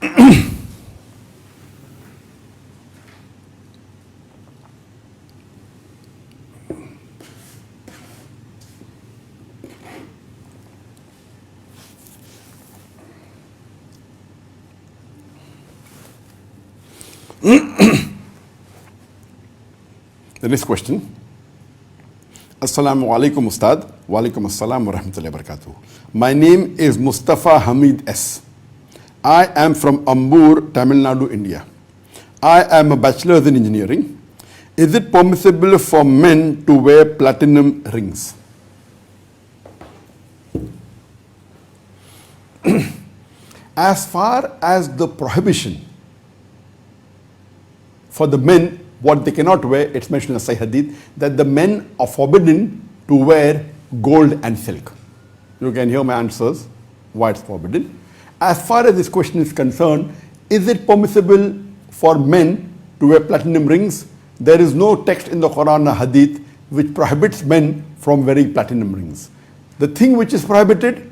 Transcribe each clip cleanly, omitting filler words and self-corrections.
The next question. Assalamu alaikum Ustad. Wa alaikum assalam wa rahmatullahi wa barakatuh. My name is Mustafa Hamid S. I am from Ambur, Tamil Nadu, India. I am a bachelor's in engineering. Is it permissible for men to wear platinum rings? As far as the prohibition for the men, what they cannot wear, it's mentioned in the Sahih Hadith, that the men are forbidden to wear gold and silk. You can hear my answers, why it's forbidden. As far as this question is concerned, is it permissible for men to wear platinum rings? There is no text in the Quran or Hadith which prohibits men from wearing platinum rings. The thing which is prohibited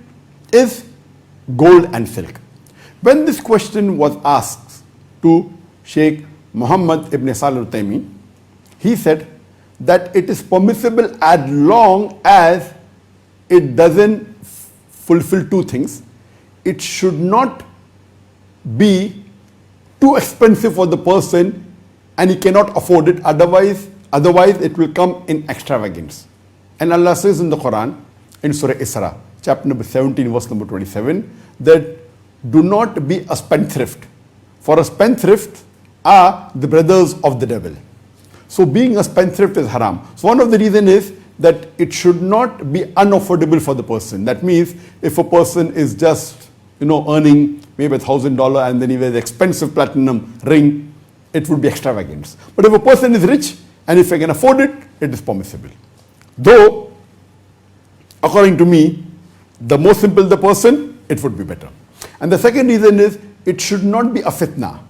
is gold and silk. When this question was asked to Sheikh Muhammad ibn Salih al-Uthaymeen, he said that it is permissible as long as it doesn't fulfill two things. It should not be too expensive for the person and he cannot afford it, otherwise it will come in extravagance. And Allah says in the Quran, in Surah Isra, chapter number 17, verse number 27, that do not be a spendthrift, for a spendthrift are the brothers of the devil. So being a spendthrift is haram. So one of the reasons is that it should not be unaffordable for the person. That means if a person is just, earning maybe $1,000 and then he wears expensive platinum ring, it would be extravagance. But if a person is rich and if he can afford it, it is permissible. Though, according to me, the more simple the person, it would be better. And the second reason is it should not be a fitna.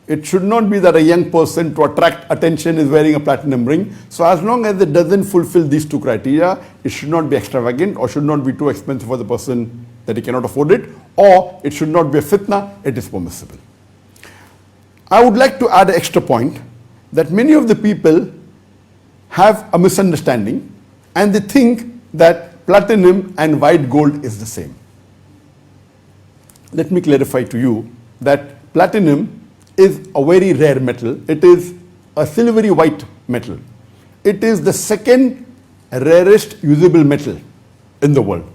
It should not be that a young person to attract attention is wearing a platinum ring. So as long as it doesn't fulfill these two criteria, it should not be extravagant or should not be too expensive for the person that he cannot afford it, or it should not be a fitna, it is permissible. I would like to add an extra point that many of the people have a misunderstanding and they think that platinum and white gold is the same. Let me clarify to you that platinum is a very rare metal. It is a silvery white metal. It is the second rarest usable metal in the world.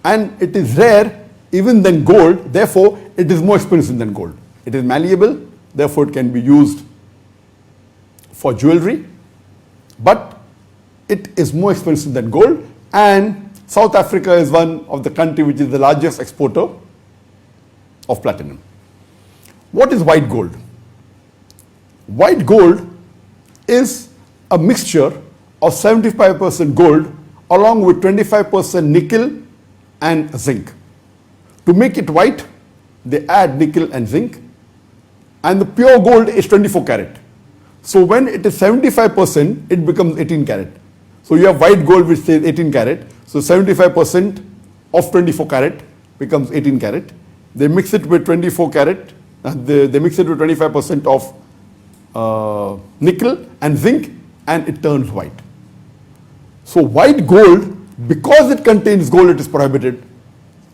And it is rare even than gold, therefore it is more expensive than gold. It is malleable, therefore it can be used for jewelry, but it is more expensive than gold, and South Africa is one of the countries which is the largest exporter of platinum. What is white gold? White gold is a mixture of 75% gold along with 25% nickel and zinc. To make it white, they add nickel and zinc, and the pure gold is 24 karat. So when it is 75%, it becomes 18 karat. So you have white gold which says 18 karat, so 75% of 24 karat becomes 18 karat. They mix it with 24 karat, they mix it with 25% of nickel and zinc, and it turns white. So white gold, because it contains gold, it is prohibited.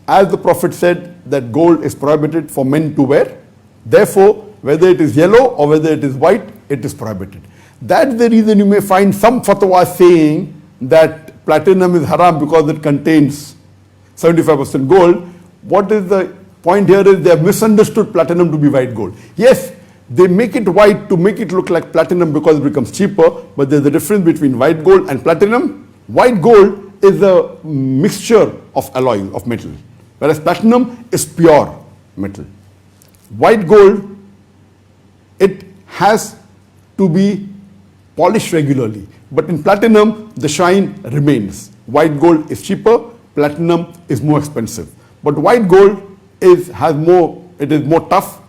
As the Prophet said that gold is prohibited for men to wear, therefore whether it is yellow or whether it is white, it is prohibited. That's the reason you may find some fatwa saying that platinum is haram because it contains 75% gold. What is the point here is they have misunderstood platinum to be white gold. Yes, they make it white to make it look like platinum because it becomes cheaper, but there's a difference between white gold and platinum. White gold is a mixture of alloys, of metal, whereas platinum is pure metal. White gold, it has to be polished regularly, but in platinum, the shine remains. White gold is cheaper, platinum is more expensive. But white gold is more tough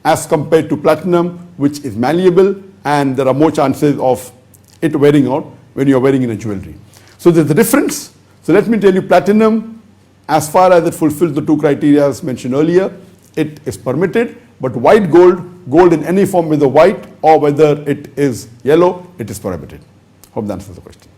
as compared to platinum, which is malleable, and there are more chances of it wearing out when you're wearing in a jewelry. So there's a difference. So let me tell you, platinum, as far as it fulfills the two criteria as mentioned earlier, it is permitted. but white gold, gold in any form, whether white or whether it is yellow, it is prohibited. Hope that answers the question.